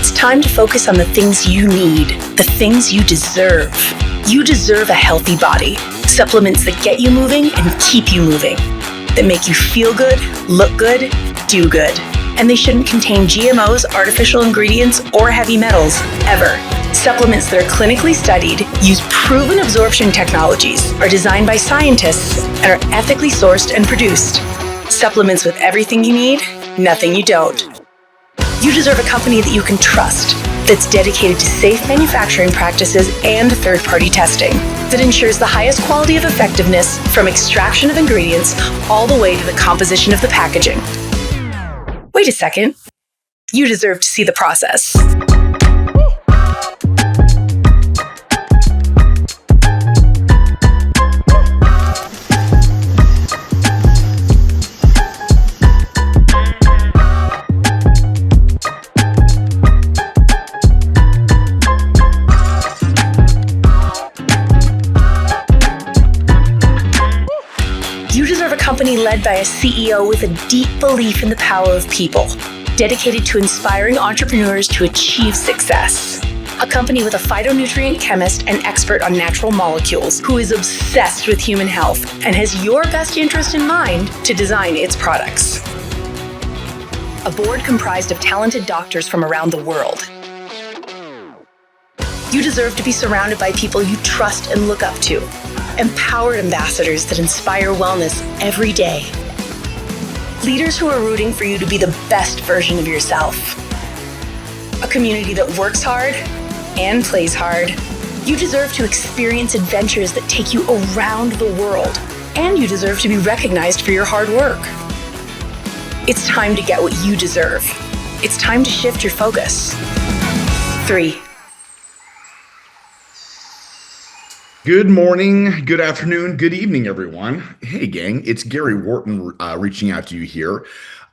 It's time to focus on the things you need, the things you deserve. You deserve a healthy body, supplements that get you moving and keep you moving, that make you feel good, look good, do good. And they shouldn't contain GMOs, artificial ingredients, or heavy metals, ever. Supplements that are clinically studied, use proven absorption technologies, are designed by scientists, and are ethically sourced and produced. Supplements with everything you need, nothing you don't. You deserve a company that you can trust, that's dedicated to safe manufacturing practices and third-party testing, that ensures the highest quality of effectiveness from extraction of ingredients all the way to the composition of the packaging. Wait a second. You deserve to see the process. You deserve a company led by a CEO with a deep belief in the power of people, dedicated to inspiring entrepreneurs to achieve success. A company with a phytonutrient chemist and expert on natural molecules who is obsessed with human health and has your best interest in mind to design its products. A board comprised of talented doctors from around the world. You deserve to be surrounded by people you trust and look up to. Empowered ambassadors that inspire wellness every day. Leaders who are rooting for you to be the best version of yourself. A community that works hard and plays hard. You deserve to experience adventures that take you around the world, and you deserve to be recognized for your hard work. It's time to get what you deserve. It's time to shift your focus. 3. Good morning, good afternoon, good evening, everyone. Hey, gang, it's Gary Whorton reaching out to you here,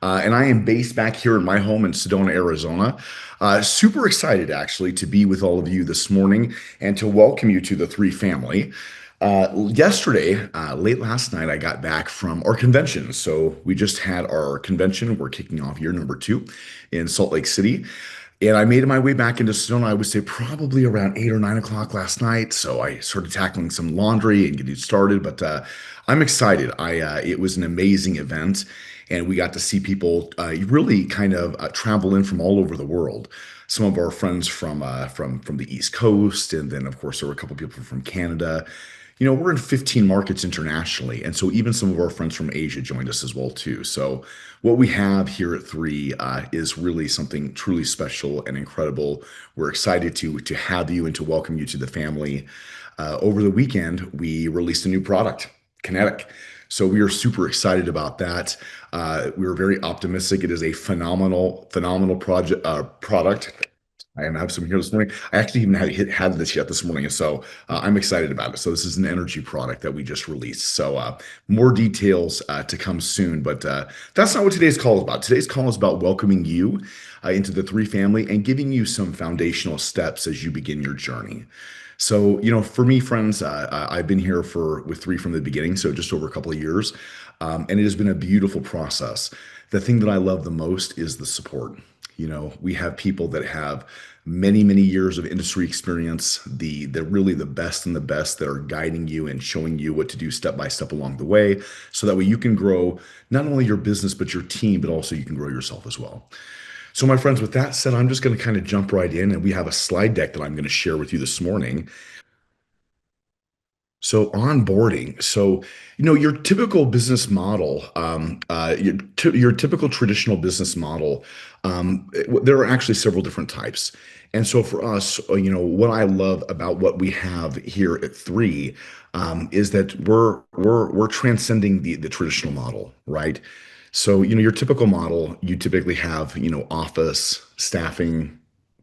and I am based back here in my home in Sedona, Arizona. Super excited, actually, to be with all of you this morning and to welcome you to the Three family. Yesterday, late last night, I got back from our convention. So we just had our convention. We're kicking off year number 2 in Salt Lake City. And I made my way back into Sedona, I would say probably around 8 or 9 o'clock last night. So I started tackling some laundry and getting started, but I'm excited. It was an amazing event, and we got to see people really kind of travel in from all over the world. Some of our friends from the East Coast, and then of course there were a couple people from Canada. You know, we're in 15 markets internationally, and so even some of our friends from Asia joined us as well too. So what we have here at Three is really something truly special and incredible. We're excited to have you and to welcome you to the family. Over the weekend, we released a new product, Kinetic. So we are super excited about that. We were very optimistic. It is a phenomenal product. I have some here this morning. I actually even had this yet this morning, and so I'm excited about it. So this is an energy product that we just released. So more details to come soon, but that's not what today's call is about. Today's call is about welcoming you into the Three family and giving you some foundational steps as you begin your journey. So, you know, for me, friends, I've been here with Three from the beginning, so just over a couple of years, and it has been a beautiful process. The thing that I love the most is the support. You know, we have people that have many, many years of industry experience, they're really the best and the best that are guiding you and showing you what to do step by step along the way. So that way you can grow not only your business, but your team, but also you can grow yourself as well. So my friends, with that said, I'm just going to kind of jump right in, and we have a slide deck that I'm going to share with you this morning. So onboarding. So, you know, your typical business model, your typical traditional business model, there are actually several different types. And so for us, you know, what I love about what we have here at Three is that we're transcending the traditional model, right? So, you know, your typical model, you typically have, you know, office, staffing,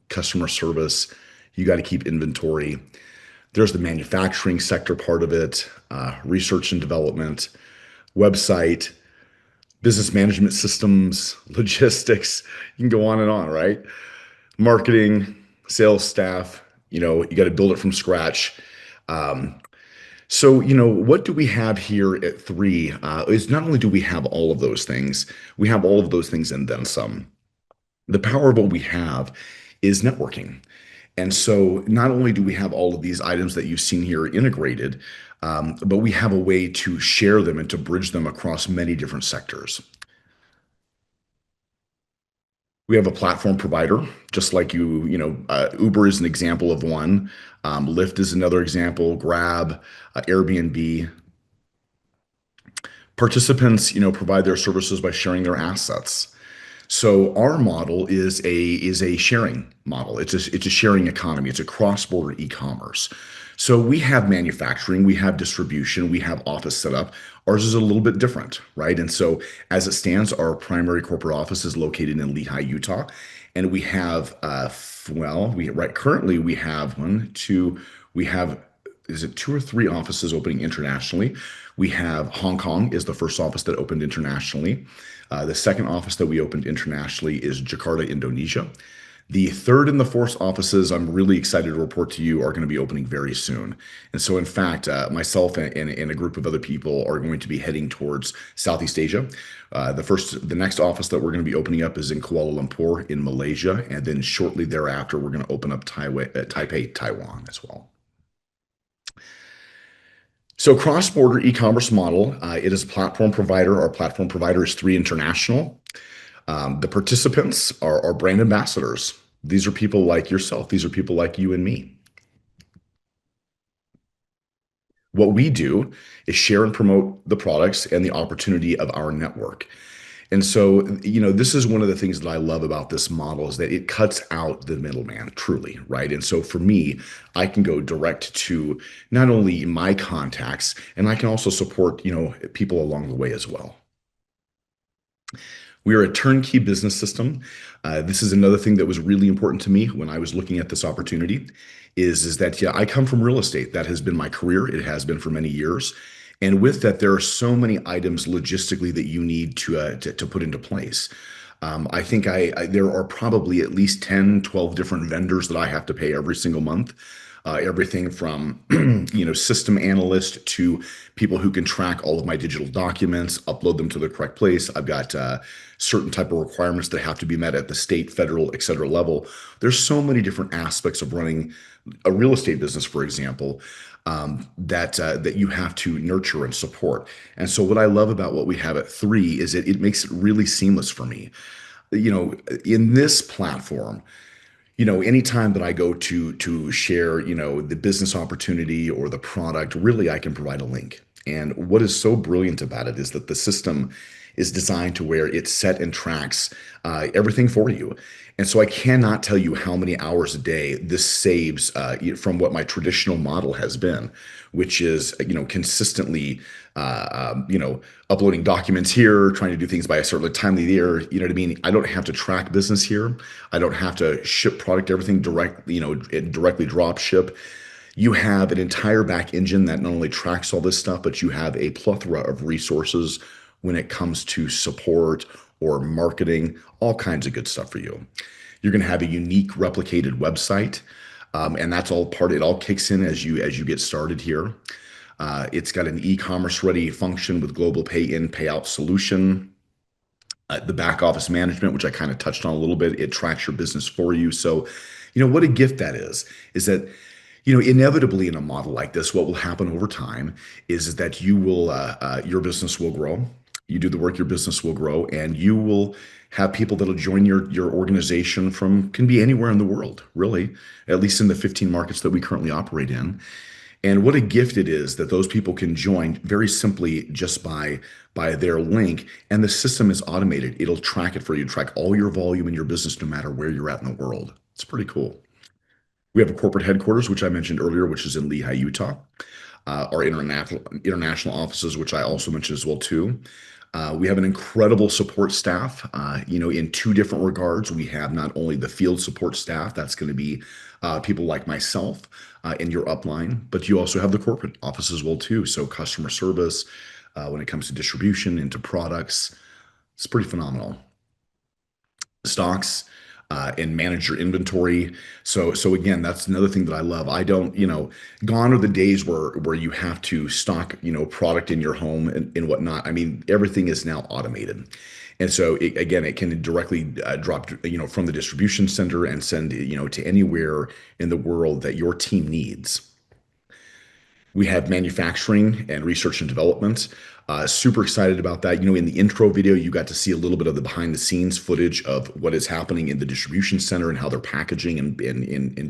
customer service. You got to keep inventory. There's the manufacturing sector part of it, research and development, website, business management systems, logistics. You can go on and on, right? Marketing, sales staff, you know, you got to build it from scratch. So, you know, what do we have here at Three is not only do we have all of those things, we have all of those things and then some. The power of what we have is networking. And so not only do we have all of these items that you've seen here integrated, but we have a way to share them and to bridge them across many different sectors. We have a platform provider, just like Uber is an example of one. Lyft is another example, Grab, Airbnb. Participants, provide their services by sharing their assets. So our model is a sharing model. It's a sharing economy. It's a cross-border e-commerce. So we have manufacturing, we have distribution, we have office setup. Ours is a little bit different, right? And so as it stands, our primary corporate office is located in Lehi, Utah, and we have currently we have one, two, we have is it two or three offices opening internationally. We have Hong Kong is the first office that opened internationally. The second office that we opened internationally is Jakarta, Indonesia. The third and the fourth offices, I'm really excited to report to you, are going to be opening very soon. And so, in fact, myself and a group of other people are going to be heading towards Southeast Asia. The next office that we're going to be opening up is in Kuala Lumpur in Malaysia, and then shortly thereafter, we're going to open up Taipei, Taiwan as well. So cross-border e-commerce model, it is a platform provider. Our platform provider is 3 International. The participants are brand ambassadors. These are people like yourself. These are people like you and me. What we do is share and promote the products and the opportunity of our network. And so, this is one of the things that I love about this model is that it cuts out the middleman, truly, right? And so for me, I can go direct to not only my contacts, and I can also support, people along the way as well. We are a turnkey business system. This is another thing that was really important to me when I was looking at this opportunity is that, yeah, I come from real estate. That has been my career. It has been for many years. And with that, there are so many items logistically that you need to put into place. I think there are probably at least 10, 12 different vendors that I have to pay every single month. Everything from system analyst to people who can track all of my digital documents, upload them to the correct place. I've got certain type of requirements that have to be met at the state, federal, et cetera level. There's so many different aspects of running a real estate business, for example, that you have to nurture and support. And so what I love about what we have at 3 is that it makes it really seamless for me. In this platform, anytime that I go to share, the business opportunity or the product, really I can provide a link. And what is so brilliant about it is that the system is designed to where it set and tracks everything for you. And so I cannot tell you how many hours a day this saves from what my traditional model has been, which is, consistently, uploading documents here, trying to do things by a certain time of the year. You know what I mean? I don't have to track business here. I don't have to ship product, everything directly drop ship. You have an entire back engine that not only tracks all this stuff, but you have a plethora of resources when it comes to support or marketing, all kinds of good stuff for you. You're going to have a unique replicated website, and that's all part. It all kicks in as you get started here. It's got an e-commerce ready function with global pay in, pay out solution. The back office management, which I kind of touched on a little bit, it tracks your business for you. So, what a gift that is that, inevitably in a model like this, what will happen over time is that your business will grow. You do the work, your business will grow, and you will have people that'll join your organization can be anywhere in the world, really, at least in the 15 markets that we currently operate in. And what a gift it is that those people can join very simply just by their link, and the system is automated. It'll track it for you, track all your volume in your business no matter where you're at in the world. It's pretty cool. We have a corporate headquarters, which I mentioned earlier, which is in Lehi, Utah. Our international offices, which I also mentioned as well too. We have an incredible support staff, in 2 different regards. We have not only the field support staff, that's going to be people like myself in your upline, but you also have the corporate office as well too. So customer service, when it comes to distribution into products, it's pretty phenomenal. Stocks, and manage your inventory. So again, that's another thing that I love. I don't, gone are the days where you have to stock, product in your home and whatnot. I mean, everything is now automated. And so again, it can directly drop, from the distribution center and send, to anywhere in the world that your team needs. We have manufacturing and research and development. Super excited about that. In the intro video, you got to see a little bit of the behind the scenes footage of what is happening in the distribution center and how they're packaging and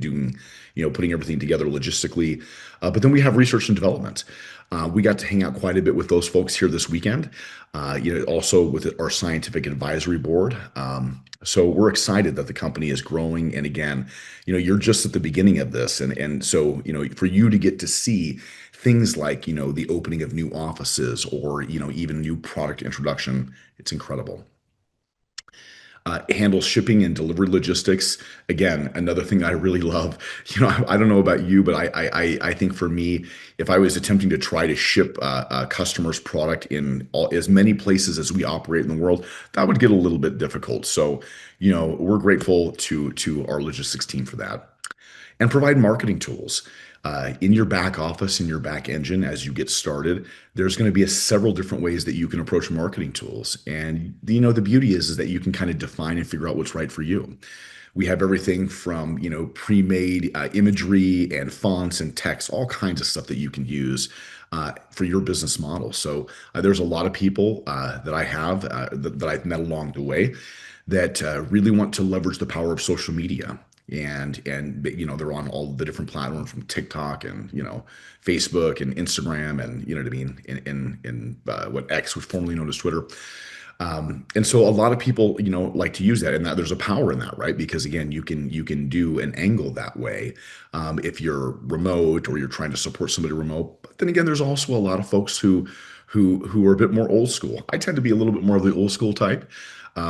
doing, putting everything together logistically. But then we have research and development. We got to hang out quite a bit with those folks here this weekend. Also with our scientific advisory board. So we're excited that the company is growing. And again, you're just at the beginning of this. And so, for you to get to see things like, the opening of new offices or, even new product introduction, it's incredible. Handles shipping and delivery logistics. Again, another thing I really love. I don't know about you, but I think for me, if I was attempting to try to ship a customer's product in as many places as we operate in the world, that would get a little bit difficult. So, we're grateful to our logistics team for that, and provide marketing tools. In your back office, in your back engine, as you get started, there's going to be several different ways that you can approach marketing tools. And the beauty is that you can kind of define and figure out what's right for you. We have everything from pre-made imagery and fonts and text, all kinds of stuff that you can use for your business model. So there's a lot of people that I have that I've met along the way that really want to leverage the power of social media. And they're on all the different platforms from TikTok and Facebook and Instagram and what I mean, in what X was formerly known as Twitter. And so a lot of people like to use that, and that there's a power in that, right? Because again, you can do an angle that way if you're remote or you're trying to support somebody remote. But then again, there's also a lot of folks who are a bit more old school. I tend to be a little bit more of the old school type.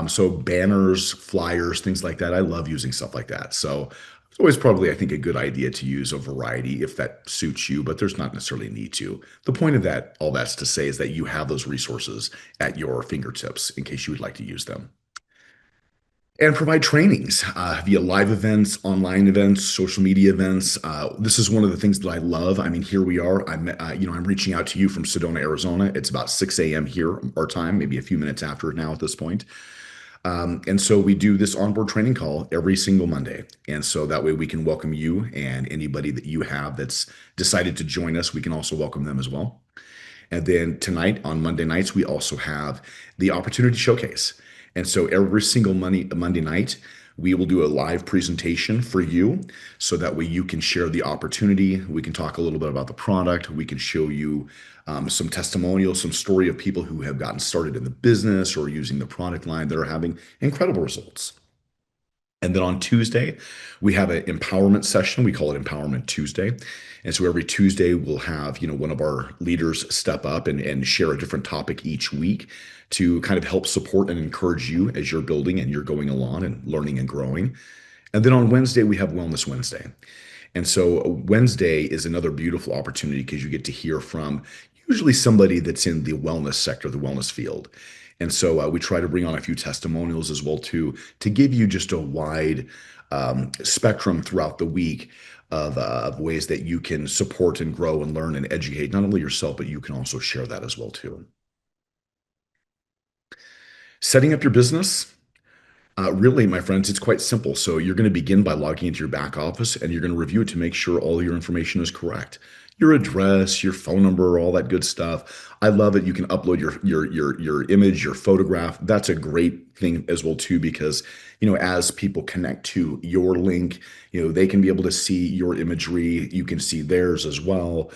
So banners, flyers, things like that. I love using stuff like that. So it's always probably, I think, a good idea to use a variety if that suits you, but there's not necessarily a need to. The point of that, all that's to say, is that you have those resources at your fingertips in case you would like to use them. And provide trainings via live events, online events, social media events. This is one of the things that I love. I mean, here we are. I'm reaching out to you from Sedona, Arizona. It's about 6 a.m. here, our time, maybe a few minutes after now at this point. And so we do this onboard training call every single Monday. And so that way we can welcome you and anybody that you have that's decided to join us. We can also welcome them as well. And then tonight on Monday nights, we also have the Opportunity Showcase. And so every single Monday night, we will do a live presentation for you so that way you can share the opportunity. We can talk a little bit about the product. We can show you some testimonials, some story of people who have gotten started in the business or using the product line that are having incredible results. And then on Tuesday, we have an empowerment session. We call it Empowerment Tuesday. And so every Tuesday, we'll have, one of our leaders step up and share a different topic each week to kind of help support and encourage you as you're building and you're going along and learning and growing. And then on Wednesday, we have Wellness Wednesday. And so Wednesday is another beautiful opportunity because you get to hear from usually somebody that's in the wellness sector, the wellness field. And so we try to bring on a few testimonials as well too, to give you just a wide spectrum throughout the week of ways that you can support and grow and learn and educate not only yourself, but you can also share that as well too. Setting up your business. Really, my friends, it's quite simple. So you're going to begin by logging into your back office and you're going to review it to make sure all your information is correct. Your address, your phone number, all that good stuff. I love it. You can upload your image, your photograph. That's a great thing as well too, because as people connect to your link, they can be able to see your imagery. You can see theirs as well.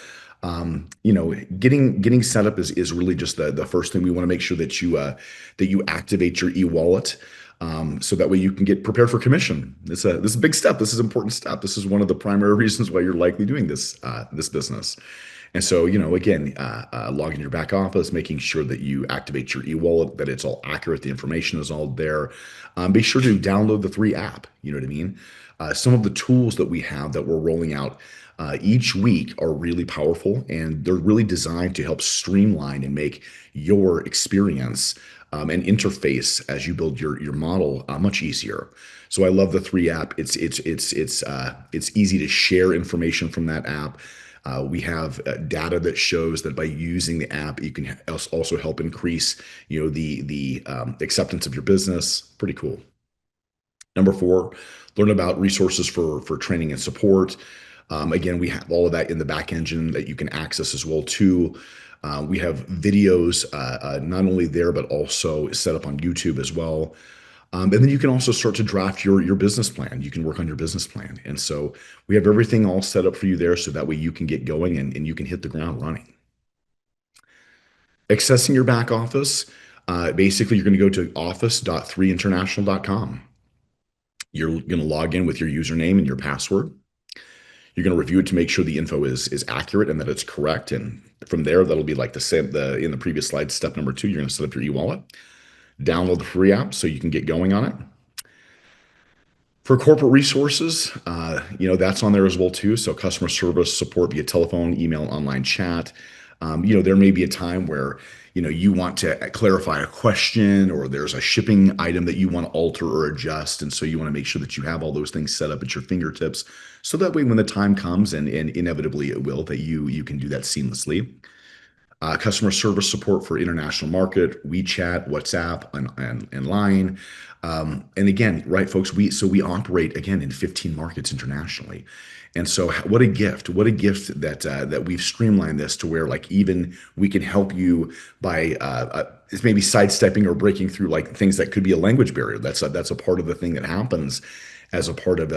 Getting set up is really just the first thing. We want to make sure that you activate your e-wallet. So that way you can get prepared for commission. This is a big step. This is an important step. This is one of the primary reasons why you're likely doing this business. And so, again, log in your back office, making sure that you activate your e-wallet, that it's all accurate. The information is all there. Be sure to download the free app. You know what I mean? Some of the tools that we have that we're rolling out each week are really powerful, and they're really designed to help streamline and make your experience and interface as you build your model much easier. So I love the three app. It's easy to share information from that app. We have data that shows that by using the app, you can also help increase, the acceptance of your business. Pretty cool. Number four, learn about resources for training and support. Again, we have all of that in the back engine that you can access as well too. We have videos not only there but also set up on YouTube as well. And then you can also start to draft your business plan. You can work on your business plan. And so we have everything all set up for you there so that way you can get going and you can hit the ground running. Accessing your back office, basically you're going to go to office.3international.com. You're going to log in with your username and your password. You're going to review it to make sure the info is accurate and that it's correct. And from there, that'll be like in the previous slide, step number two, you're going to set up your e-wallet, download the free app so you can get going on it. For corporate resources, that's on there as well too. So customer service support via telephone, email, online chat. There may be a time where, you want to clarify a question or there's a shipping item that you want to alter or adjust. And so you want to make sure that you have all those things set up at your fingertips. So that way, when the time comes, and inevitably it will, that you can do that seamlessly. Customer service support for international market, WeChat, WhatsApp, and Line. And again, right, folks, we operate again in 15 markets internationally. And so what a gift that we've streamlined this to where like even we can help you by maybe sidestepping or breaking through like things that could be a language barrier. That's a part of the thing that happens as a part of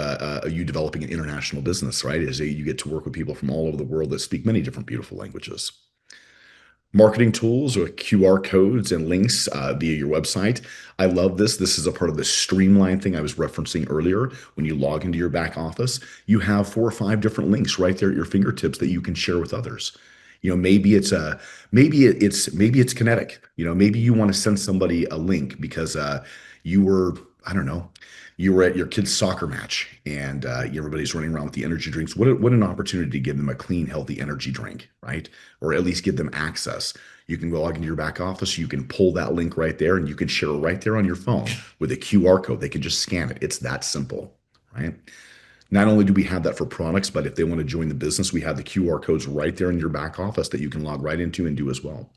you developing an international business, right? Is you get to work with people from all over the world that speak many different beautiful languages. Marketing tools or QR codes and links via your website. I love this. This is a part of the streamline thing I was referencing earlier. When you log into your back office, you have 4 or 5 different links right there at your fingertips that you can share with others. Maybe it's kinetic. Maybe you want to send somebody a link because you were, I don't know, you were at your kid's soccer match and everybody's running around with the energy drinks. What an opportunity to give them a clean, healthy energy drink, right? Or at least give them access. You can go log into your back office. You can pull that link right there and you can share it right there on your phone with a QR code. They can just scan it. It's that simple, right? Not only do we have that for products, but if they want to join the business, we have the QR codes right there in your back office that you can log right into and do as well.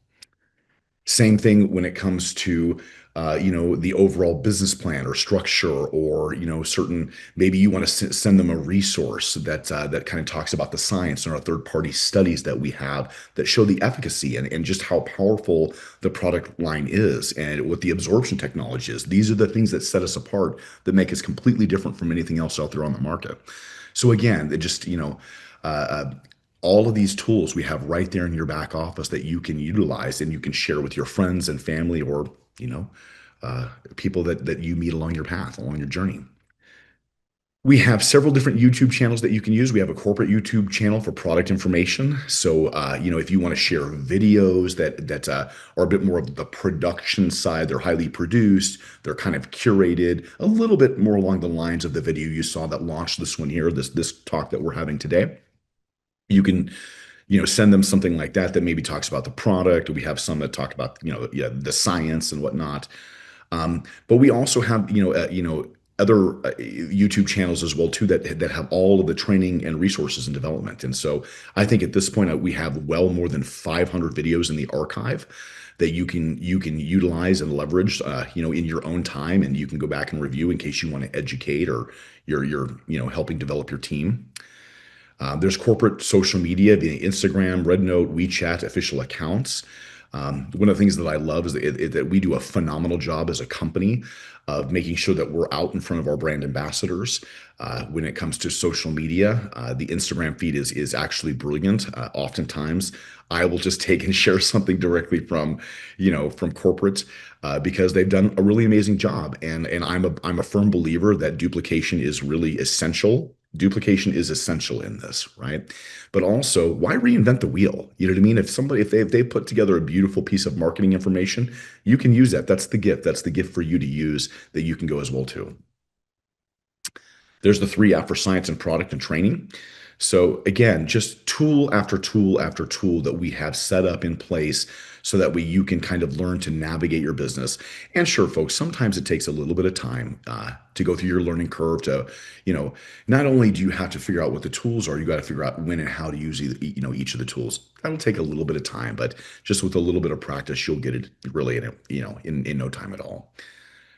Same thing when it comes to the overall business plan or structure, or certain, maybe you want to send them a resource that kind of talks about the science and our third-party studies that we have that show the efficacy and just how powerful the product line is and what the absorption technology is. These are the things that set us apart, that make us completely different from anything else out there on the market. So again, it just all of these tools we have right there in your back office that you can utilize and you can share with your friends and family, or people that you meet along your path, along your journey. We have several different YouTube channels that you can use. We have a corporate YouTube channel for product information. So, if you want to share videos that are a bit more of the production side, they're highly produced, they're kind of curated, a little bit more along the lines of the video you saw that launched this one here, this talk that we're having today. You can, send them something like that maybe talks about the product. We have some that talk about, the science and whatnot. But we also have, other YouTube channels as well too that have all of the training and resources and development. And so I think at this point we have well more than 500 videos in the archive that you can utilize and leverage, in your own time, and you can go back and review in case you want to educate or you're helping develop your team. There's corporate social media via Instagram, Rednote, WeChat, official accounts. One of the things that I love is that we do a phenomenal job as a company of making sure that we're out in front of our brand ambassadors. When it comes to social media, the Instagram feed is actually brilliant. Oftentimes, I will just take and share something directly from corporate because they've done a really amazing job. And I'm a firm believer that duplication is really essential. Duplication is essential in this, right? But also, why reinvent the wheel? You know what I mean? If they put together a beautiful piece of marketing information, you can use that. That's the gift. That's the gift for you to use that you can go as well too. There's the 3 F for science and product and training. So again, just tool after tool after tool that we have set up in place so that you can kind of learn to navigate your business. And sure, folks, sometimes it takes a little bit of time to go through your learning curve. You know, Not only do you have to figure out what the tools are, you got to figure out when and how to use each of the tools. That'll take a little bit of time, but just with a little bit of practice, you'll get it really in no time at all.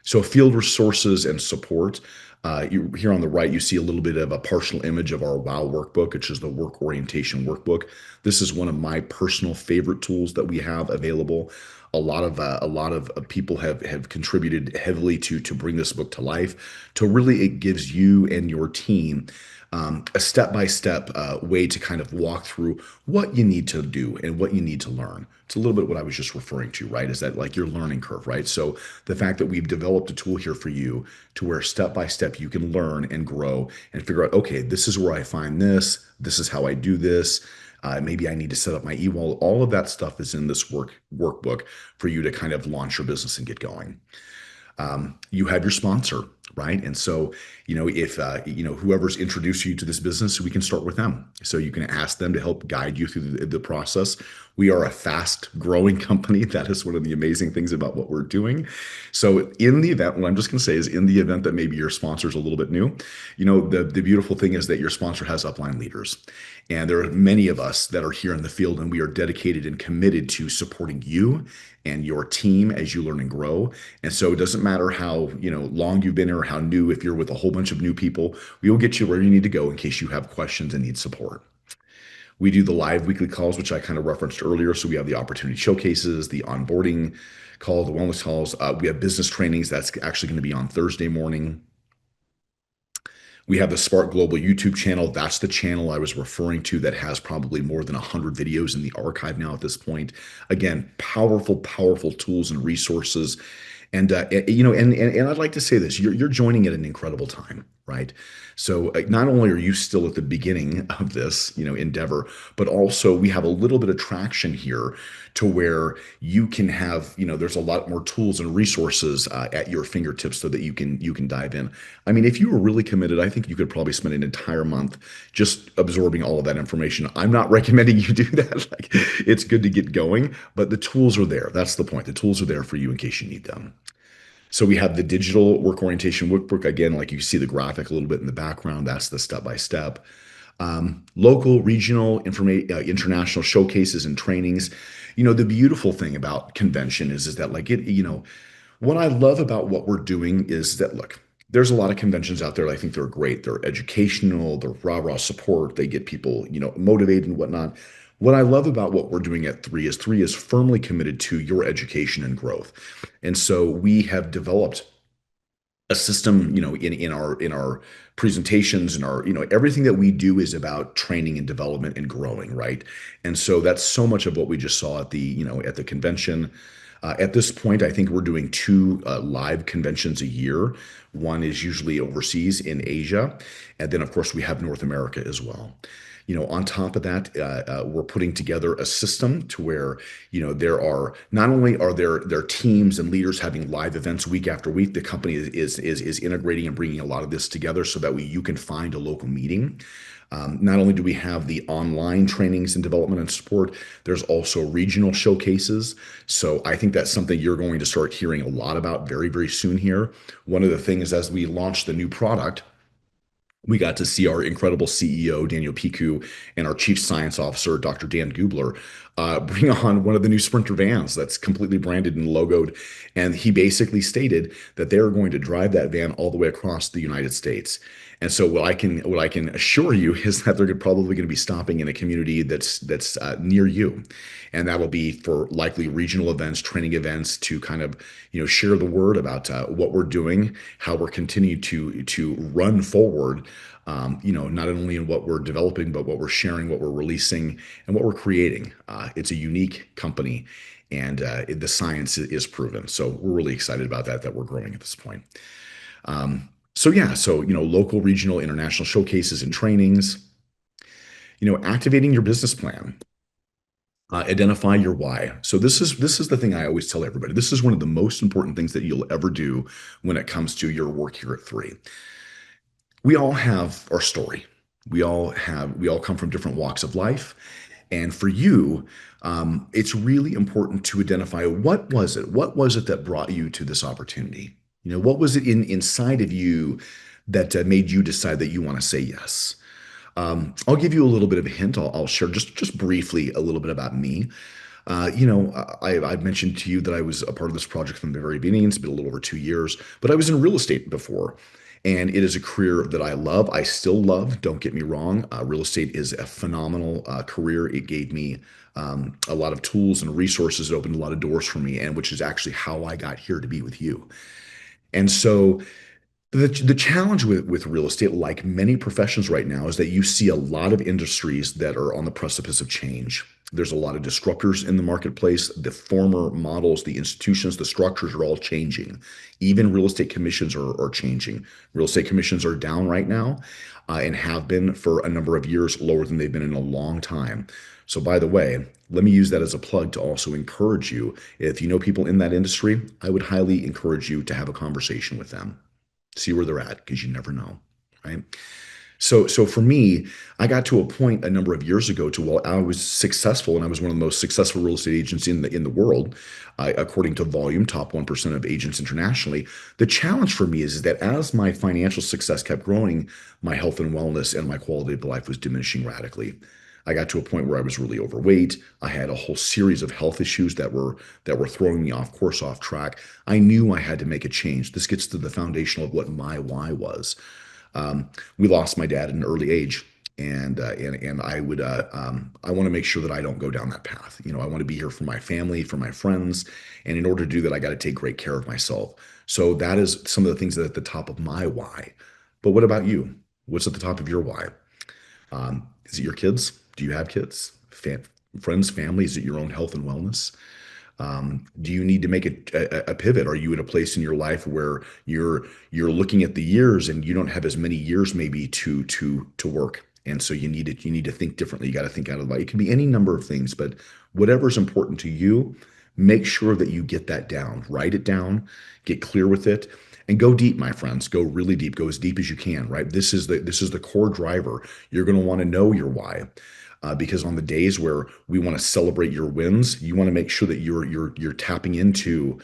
So field resources and support. Here on the right, you see a little bit of a partial image of our WOW workbook, which is the work orientation workbook. This is one of my personal favorite tools that we have available. A lot of people have contributed heavily to bring this book to life. To really, it gives you and your team a step-by-step way to kind of walk through what you need to do and what you need to learn. It's a little bit what I was just referring to, right? Is that like your learning curve, right? So the fact that we've developed a tool here for you to where step by step you can learn and grow and figure out, okay, this is where I find this. This is how I do this. Maybe I need to set up my e-wallet. All of that stuff is in this workbook for you to kind of launch your business and get going. You have your sponsor, right? And so, if whoever's introduced you to this business, we can start with them. So you can ask them to help guide you through the process. We are a fast growing company. That is one of the amazing things about what we're doing. So in the event, what I'm just going to say is in the event that maybe your sponsor is a little bit new, the beautiful thing is that your sponsor has upline leaders. And there are many of us that are here in the field, and we are dedicated and committed to supporting you and your team as you learn and grow. And so it doesn't matter how, long you've been here or how new, if you're with a whole bunch of new people, we will get you where you need to go in case you have questions and need support. We do the live weekly calls, which I kind of referenced earlier. So we have the opportunity showcases, the onboarding call, the wellness calls. We have business trainings. That's actually going to be on Thursday morning. We have the Spark Global YouTube channel. That's the channel I was referring to that has probably more than 100 videos in the archive now at this point. Again, powerful, powerful tools and resources. And I'd like to say this: you're joining at an incredible time, right? So not only are you still at the beginning of this, endeavor, but also we have a little bit of traction here to where you can have, there's a lot more tools and resources at your fingertips so that you can dive in. I mean, if you were really committed, I think you could probably spend an entire month just absorbing all of that information. I'm not recommending you do that. Like, it's good to get going, but the tools are there. That's the point. The tools are there for you in case you need them. So we have the digital work orientation workbook. Again, like you see the graphic a little bit in the background, that's the step-by-step. Local, regional, international showcases and trainings. The beautiful thing about convention is that like what I love about what we're doing is that, look, there's a lot of conventions out there. I think they're great. They're educational, they're rah-rah support. They get people, motivated and whatnot. What I love about what we're doing at 3 is firmly committed to your education and growth. And so we have developed a system, in our presentations and our, everything that we do is about training and development and growing, right? And so that's so much of what we just saw at the convention. At this point, I think we're doing 2 live conventions a year. One is usually overseas in Asia, and then of course we have North America as well. On top of that, we're putting together a system to where, there are not only are there teams and leaders having live events week after week. The company is integrating and bringing a lot of this together so that you can find a local meeting. Not only do we have the online trainings and development and support, there's also regional showcases. So I think that's something you're going to start hearing a lot about very, very soon here. One of the things as we launch the new product, we got to see our incredible CEO, Daniel Piku, and our Chief Science Officer, Dr. Dan Gubler, bring on one of the new Sprinter vans that's completely branded and logoed. And he basically stated that they're going to drive that van all the way across the United States. And so what I can assure you is that they're probably going to be stopping in a community that's near you, and that will be for likely regional events, training events to kind of share the word about what we're doing, how we're continuing to run forward. Not only in what we're developing, but what we're sharing, what we're releasing, and what we're creating. It's a unique company, and the science is proven. So we're really excited about that we're growing at this point. Local, regional, international showcases and trainings, activating your business plan, identify your why. So this is the thing I always tell everybody. This is one of the most important things that you'll ever do when it comes to your work here at 3. we all have our story. We all come from different walks of life. And for you, it's really important to identify what was it that brought you to this opportunity? What was it inside of you that made you decide that you want to say yes? I'll give you a little bit of a hint. I'll share just briefly a little bit about me. I've mentioned to you that I was a part of this project from the very beginning. It's been a little over 2 years, but I was in real estate before, and it is a career that I love. I still love, don't get me wrong. Real estate is a phenomenal career. It gave me a lot of tools and resources. It opened a lot of doors for me, and which is actually how I got here to be with you. And so the challenge with real estate, like many professions right now, is that you see a lot of industries that are on the precipice of change. There's a lot of disruptors in the marketplace. The former models, the institutions, the structures are all changing. Even real estate commissions are changing. Real estate commissions are down right now, and have been for a number of years, lower than they've been in a long time. So, by the way, let me use that as a plug to also encourage you. If you know people in that industry, I would highly encourage you to have a conversation with them, see where they're at, because you never know, right? So for me, I got to a point a number of years ago to, while I was successful, and I was one of the most successful real estate agents in the world, according to volume, top 1% of agents internationally. The challenge for me is that as my financial success kept growing, my health and wellness and my quality of life was diminishing radically. I got to a point where I was really overweight. I had a whole series of health issues that were throwing me off course, off track. I knew I had to make a change. This gets to the foundation of what my why was. We lost my dad at an early age, and I want to make sure that I don't go down that path. I want to be here for my family, for my friends, and in order to do that, I got to take great care of myself. So that is some of the things that are at the top of my why. But what about you? What's at the top of your why? Is it your kids? Do you have kids? Friends, family? Is it your own health and wellness? Do you need to make a pivot? Are you in a place in your life where you're looking at the years and you don't have as many years maybe to work, and so you need to think differently. You got to think out of the box. It can be any number of things, but whatever's important to you, make sure that you get that down. Write it down, get clear with it, and go deep, my friends. Go really deep. Go as deep as you can. Right. This is the core driver. You're going to want to know your why, because on the days where we want to celebrate your wins, you want to make sure that you're tapping into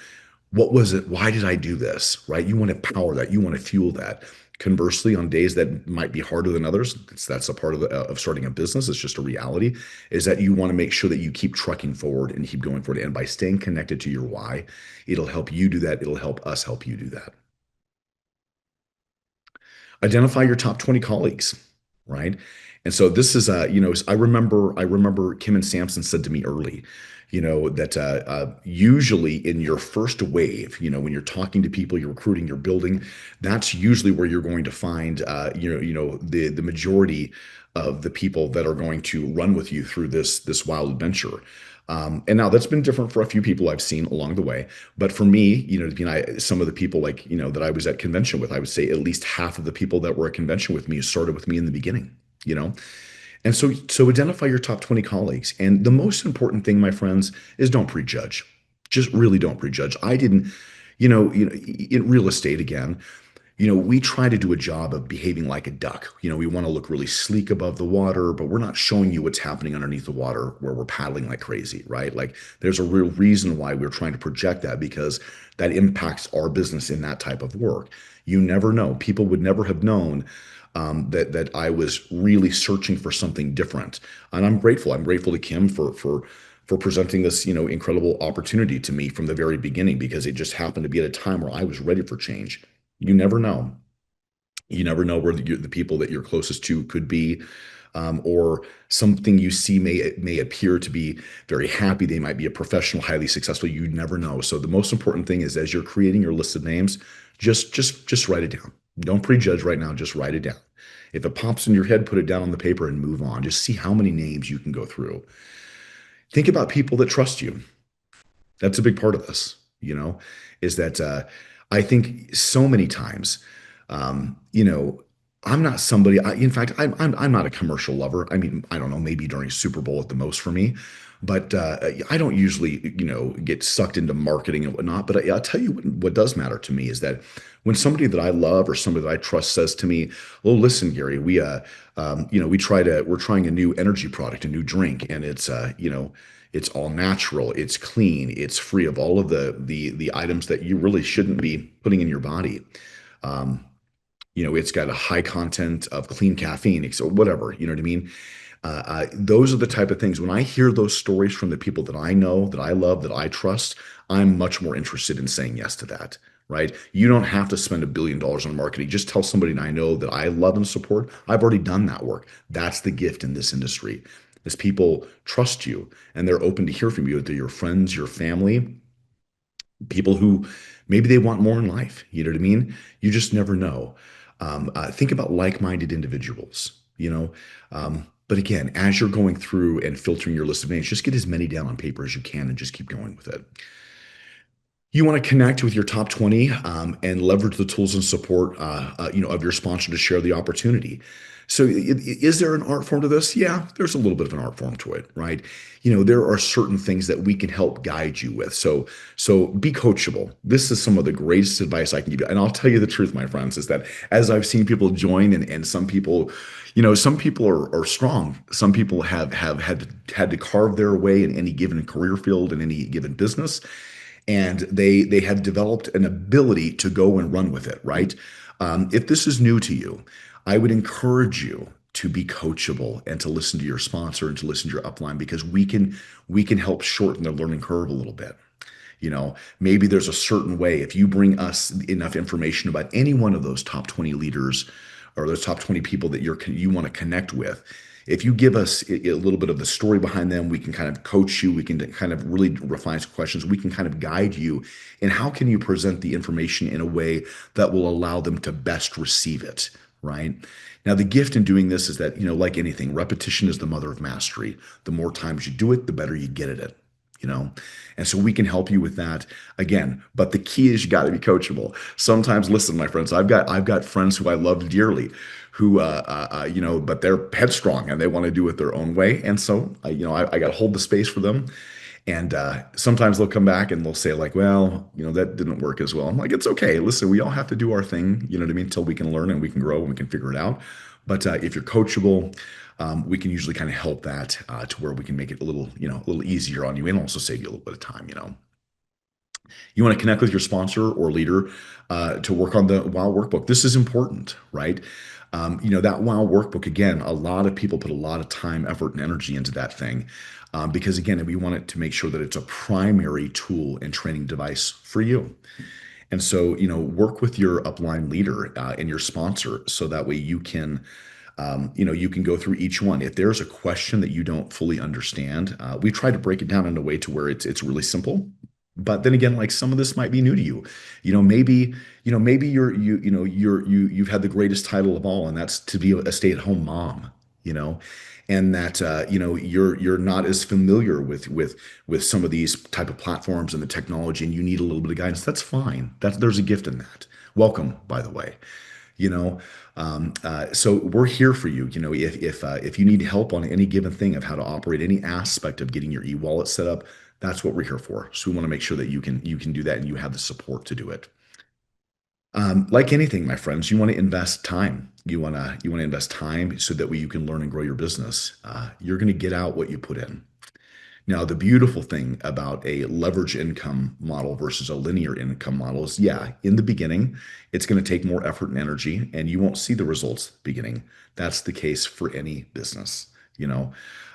what was it? Why did I do this? Right? You want to power that. You want to fuel that. Conversely, on days that might be harder than others, that's a part of starting a business. It's just a reality. Is that you want to make sure that you keep trucking forward and keep going forward. And by staying connected to your why, it'll help you do that. It'll help us help you do that. Identify your top 20 colleagues, right? And so this is I remember Kim and Sampson said to me early, that usually in your first wave, when you're talking to people, you're recruiting, you're building, that's usually where you're going to find the majority of the people that are going to run with you through this wild adventure. And now that's been different for a few people I've seen along the way. But for me, some of the people that I was at convention with, I would say at least half of the people that were at convention with me started with me in the beginning, you know? And so identify your top 20 colleagues. And the most important thing, my friends, is don't prejudge. Just really don't prejudge. I didn't, in real estate again, we try to do a job of behaving like a duck. We want to look really sleek above the water, but we're not showing you what's happening underneath the water where we're paddling like crazy, right? Like there's a real reason why we're trying to project that, because that impacts our business in that type of work. You never know. People would never have known that I was really searching for something different. And I'm grateful. I'm grateful to Kim for presenting this, incredible opportunity to me from the very beginning, because it just happened to be at a time where I was ready for change. You never know. You never know where the people that you're closest to could be, or something you see may appear to be very happy. They might be a professional, highly successful. You never know. So the most important thing is, as you're creating your list of names, just write it down. Don't prejudge right now. Just write it down. If it pops in your head, put it down on the paper and move on. Just see how many names you can go through. Think about people that trust you. That's a big part of this, is that I think so many times, um, you know, I'm not somebody. In fact, I'm not a commercial lover. I mean, I don't know, maybe during Super Bowl at the most for me, But I don't usually, get sucked into marketing and whatnot. But I'll tell you what does matter to me is that when somebody that I love or somebody that I trust says to me, "Well, listen, Gary, we're trying a new energy product, a new drink, and it's all natural, it's clean, it's free of all of the items that you really shouldn't be putting in your body. Um, it's got a high content of clean caffeine, so whatever, you know what I mean? Those are the type of things. When I hear those stories from the people that I know, that I love, that I trust, I'm much more interested in saying yes to that, right? You don't have to spend $1 billion on marketing. Just tell somebody I know that I love and support. I've already done that work. That's the gift in this industry, is people trust you and they're open to hear from you. They're your friends, your family, people who maybe they want more in life. You know what I mean? You just never know. Think about like-minded individuals, but again, as you're going through and filtering your list of names, just get as many down on paper as you can and just keep going with it. You want to connect with your top 20 and leverage the tools and support of your sponsor to share the opportunity. So is there an art form to this? Yeah, there's a little bit of an art form to it, right? There are certain things that we can help guide you with. So be coachable. This is some of the greatest advice I can give you. And I'll tell you the truth, my friends, is that as I've seen people join and some people, some people are strong. Some people have had to carve their way in any given career field, in any given business, and they have developed an ability to go and run with it, right? If this is new to you, I would encourage you to be coachable and to listen to your sponsor and to listen to your upline, because we can help shorten the learning curve a little bit. Maybe there's a certain way, if you bring us enough information about any one of those top 20 leaders or those top 20 people that you want to connect with, if you give us a little bit of the story behind them, we can kind of coach you. We can kind of really refine some questions. We can kind of guide you in how can you present the information in a way that will allow them to best receive it, right? Now, the gift in doing this is that, like anything, repetition is the mother of mastery. The more times you do it, the better you get at it. you know and so we can help you with that again, but the key is you got to be coachable. Sometimes, listen, my friends, I've got friends who I love dearly, who but they're headstrong and they want to do it their own way, and so I got to hold the space for them. And sometimes they'll come back and they'll say, like, well, that didn't work as well. I'm like, it's okay. Listen, we all have to do our thing, you know what I mean, until we can learn and we can grow and we can figure it out. But if you're coachable, we can usually kind of help that to where we can make it a little easier on you and also save you a little bit of time. You want to connect with your sponsor or leader to work on the WOW workbook. This is important, right? That WOW workbook, again, a lot of people put a lot of time, effort, and energy into that thing because, again, we want it to make sure that it's a primary tool and training device for you. And so, work with your upline leader and your sponsor so that way you can go through each one. If there's a question that you don't fully understand, we try to break it down in a way to where it's really simple. But then again, like, some of this might be new to you. Maybe you've had the greatest title of all, and that's to be a stay-at-home mom. You know, and that you're not as familiar with some of these type of platforms and the technology, and you need a little bit of guidance. That's fine. There's a gift in that. Welcome, by the way. you know so we're here for you. If you need help on any given thing of how to operate any aspect of getting your e-wallet set up, that's what we're here for. So we want to make sure that you can do that and you have the support to do it. Like anything, my friends, you want to invest time. You want to invest time so that way you can learn and grow your business. You're going to get out what you put in. Now, the beautiful thing about a leverage income model versus a linear income model is, yeah, in the beginning, it's going to take more effort and energy, and you won't see the results at the beginning. That's the case for any business.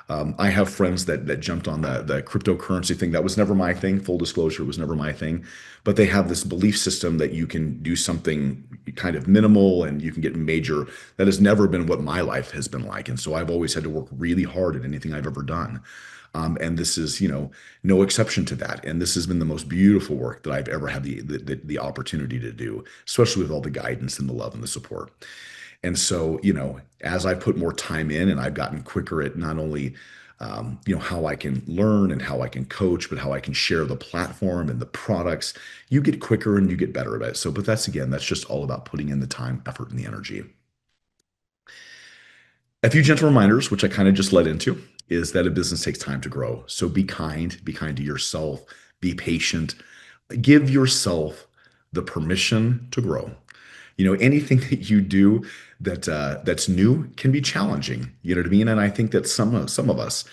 I have friends that jumped on the cryptocurrency thing. That was never my thing. Full disclosure, was never my thing. But they have this belief system that you can do something kind of minimal and you can get major. That has never been what my life has been like. And so I've always had to work really hard at anything I've ever done. And this is, no exception to that. And this has been the most beautiful work that I've ever had the opportunity to do, especially with all the guidance and the love and the support. And so, as I put more time in and I've gotten quicker at not only, how I can learn and how I can coach, but how I can share the platform and the products, you get quicker and you get better at it. So, but that's just all about putting in the time, effort, and the energy. A few gentle reminders, which I kind of just led into. is that a business takes time to grow. So be kind to yourself, be patient, give yourself the permission to grow. Anything that you do that's new can be challenging. You know what I mean? And I think that some of us,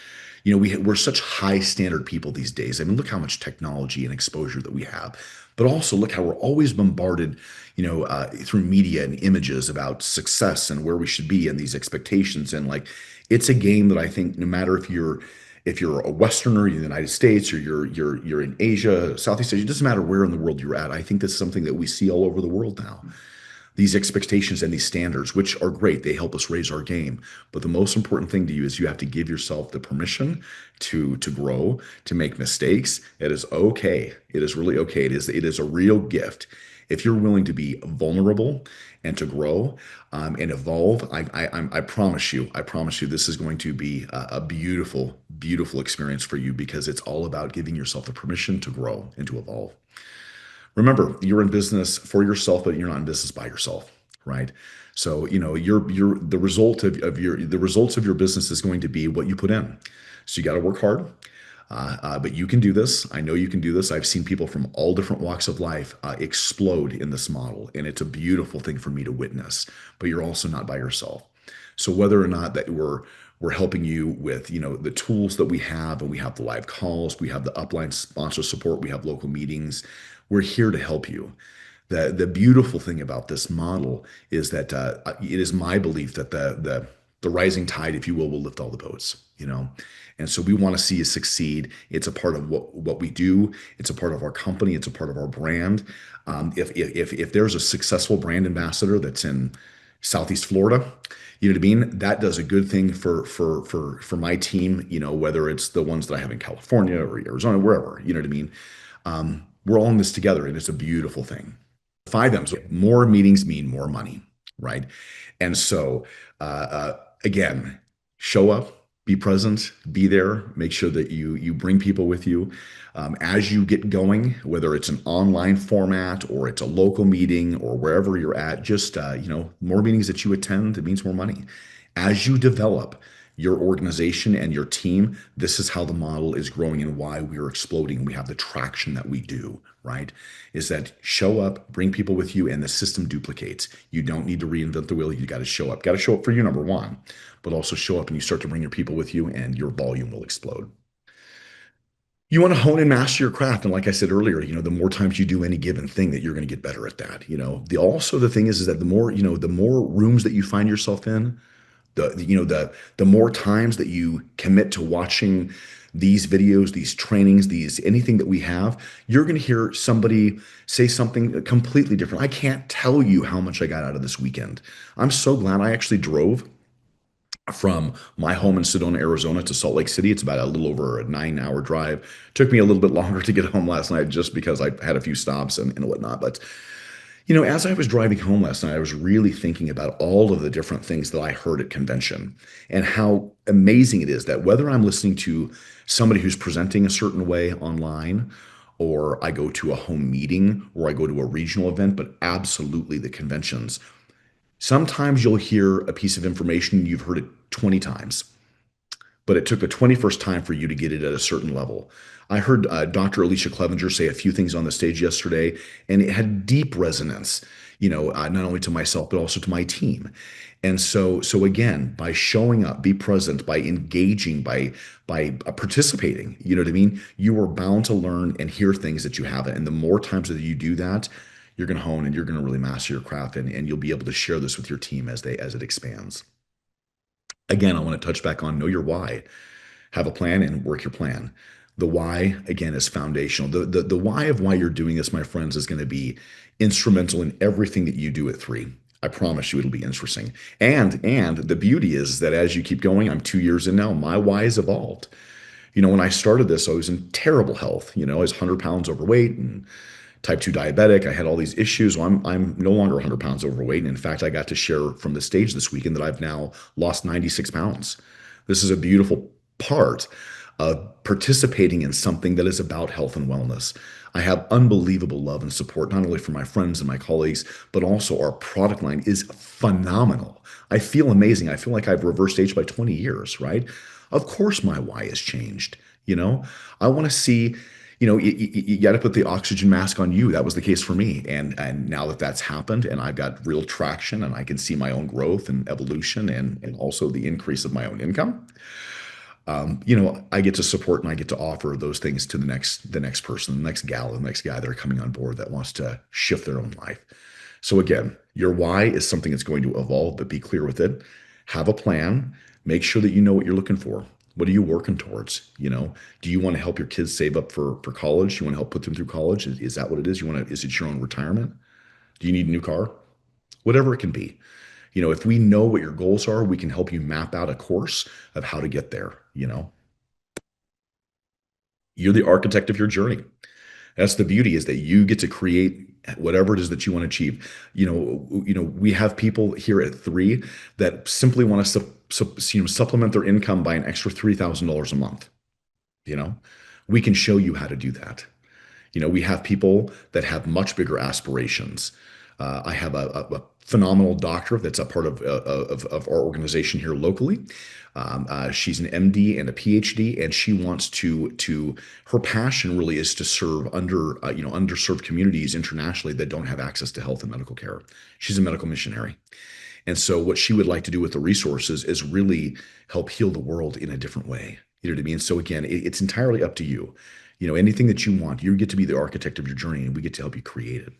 we're such high standard people these days. I mean, look how much technology and exposure that we have, but also look how we're always bombarded, through media and images about success and where we should be and these expectations. And like, it's a game that I think no matter if you're a Westerner in the United States or you're in Asia, Southeast Asia, it doesn't matter where in the world you're at. I think this is something that we see all over the world now. These expectations and these standards, which are great, they help us raise our game. But the most important thing to you is you have to give yourself the permission to grow, to make mistakes. It is okay. It is really okay. It is a real gift. If you're willing to be vulnerable and to grow and evolve, I promise you, this is going to be a beautiful, beautiful experience for you because it's all about giving yourself the permission to grow and to evolve. Remember, you're in business for yourself, but you're not in business by yourself, right? So, you're the results of your business is going to be what you put in. So you got to work hard, but you can do this. I know you can do this. I've seen people from all different walks of life explode in this model, and it's a beautiful thing for me to witness. But you're also not by yourself. So whether or not that we're helping you with the tools that we have, and we have the live calls, we have the upline sponsor support, we have local meetings. We're here to help you. The beautiful thing about this model is that it is my belief that the rising tide, if you will lift all the boats. And so we want to see you succeed. It's a part of what we do. It's a part of our company. It's a part of our brand. If there's a successful brand ambassador that's in Southeast Florida, you know what I mean? That does a good thing for my team. Whether it's the ones that I have in California or Arizona, wherever. You know what I mean? We're all in this together, and it's a beautiful thing. 5 M's. More meetings mean more money, right? And so, again, show up, be present, be there. Make sure that you bring people with you as you get going, whether it's an online format or it's a local meeting or wherever you're at. Just more meetings that you attend, it means more money. As you develop your organization and your team, this is how the model is growing and why we're exploding. We have the traction that we do, right? Is that show up, bring people with you, and the system duplicates. You don't need to reinvent the wheel. You got to show up. Got to show up for you, number one, but also show up and you start to bring your people with you and your volume will explode. You want to hone and master your craft. And like I said earlier, the more times you do any given thing that you're going to get better at that. The thing is that the more rooms that you find yourself in, the more times that you commit to watching these videos, these trainings, anything that we have, you're going to hear somebody say something completely different. I can't tell you how much I got out of this weekend. I'm so glad I actually drove from my home in Sedona, Arizona to Salt Lake City. It's about a little over a 9-hour drive. Took me a little bit longer to get home last night just because I had a few stops and whatnot. But as I was driving home last night, I was really thinking about all of the different things that I heard at convention and how amazing it is that whether I'm listening to somebody who's presenting a certain way online, or I go to a home meeting, or I go to a regional event, but absolutely the conventions. Sometimes you'll hear a piece of information, you've heard it 20 times, but it took the 21st time for you to get it at a certain level. I heard Dr. Alicia Clevenger say a few things on the stage yesterday, and it had deep resonance, not only to myself, but also to my team. And so again, by showing up, be present, by engaging, by participating, you know what I mean? You are bound to learn and hear things that you haven't. And the more times that you do that, you're going to hone and you're going to really master your craft, and you'll be able to share this with your team as it expands. Again, I want to touch back on know your why. Have a plan and work your plan. The why, again, is foundational. The why of why you're doing this, my friends, is going to be instrumental in everything that you do at 3. I promise you it'll be interesting. And the beauty is that as you keep going, I'm 2 years in now, my why has evolved. When I started this, I was in terrible health. I was 100 pounds overweight and type 2 diabetic. I had all these issues. Well, I'm no longer 100 pounds overweight. And in fact, I got to share from the stage this weekend that I've now lost 96 pounds. This is a beautiful part of participating in something that is about health and wellness. I have unbelievable love and support, not only from my friends and my colleagues, but also our product line is phenomenal. I feel amazing. I feel like I've reversed age by 20 years, right? Of course, my why has changed. You know, I want to see, you got to put the oxygen mask on you. That was the case for me. And now that that's happened and I've got real traction and I can see my own growth and evolution and also the increase of my own income, I get to support and I get to offer those things to the next person, the next gal, the next guy that are coming on board that wants to shift their own life. So again, your why is something that's going to evolve, but be clear with it. Have a plan. Make sure that you know what you're looking for. What are you working towards? Do you want to help your kids save up for college? You want to help put them through college? Is that what it is? Is it your own retirement? Do you need a new car? Whatever it can be. If we know what your goals are, we can help you map out a course of how to get there. You're the architect of your journey. That's the beauty, is that you get to create whatever it is that you want to achieve. We have people here at Three that simply want to supplement their income by an extra $3,000 a month. You know, we can show you how to do that. We have people that have much bigger aspirations. I have a phenomenal doctor that's a part of our organization here locally. She's an MD and a PhD, and she wants her passion really is to serve underserved communities internationally that don't have access to health and medical care. She's a medical missionary. And so what she would like to do with the resources is really help heal the world in a different way. You know what I mean? So again, it's entirely up to you. Anything that you want, you get to be the architect of your journey, and we get to help you create it.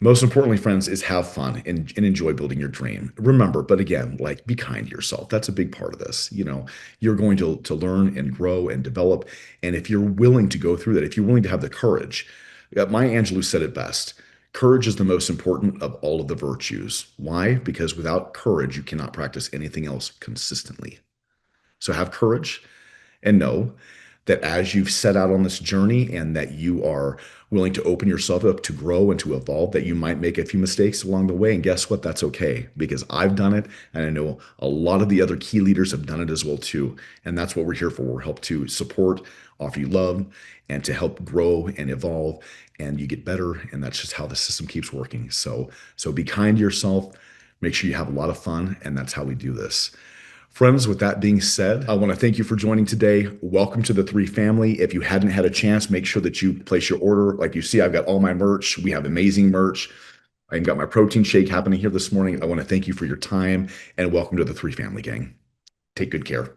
Most importantly, friends, is have fun and enjoy building your dream. Remember, but again, like, be kind to yourself. That's a big part of this. You're going to learn and grow and develop. And if you're willing to go through that, if you're willing to have the courage, Maya Angelou said it best. Courage is the most important of all of the virtues. Why? Because without courage, you cannot practice anything else consistently. So have courage and know that as you've set out on this journey and that you are willing to open yourself up to grow and to evolve, that you might make a few mistakes along the way. And guess what? That's okay, because I've done it. And I know a lot of the other key leaders have done it as well too. And that's what we're here for. We're help to support, offer you love, and to help grow and evolve, and you get better. And that's just how the system keeps working. So be kind to yourself, make sure you have a lot of fun. And that's how we do this. Friends, with that being said, I want to thank you for joining today. Welcome to the Three family. If you hadn't had a chance, make sure that you place your order. Like you see, I've got all my merch. We have amazing merch. I've got my protein shake happening here this morning. I want to thank you for your time, and welcome to the Three family, gang. Take good care.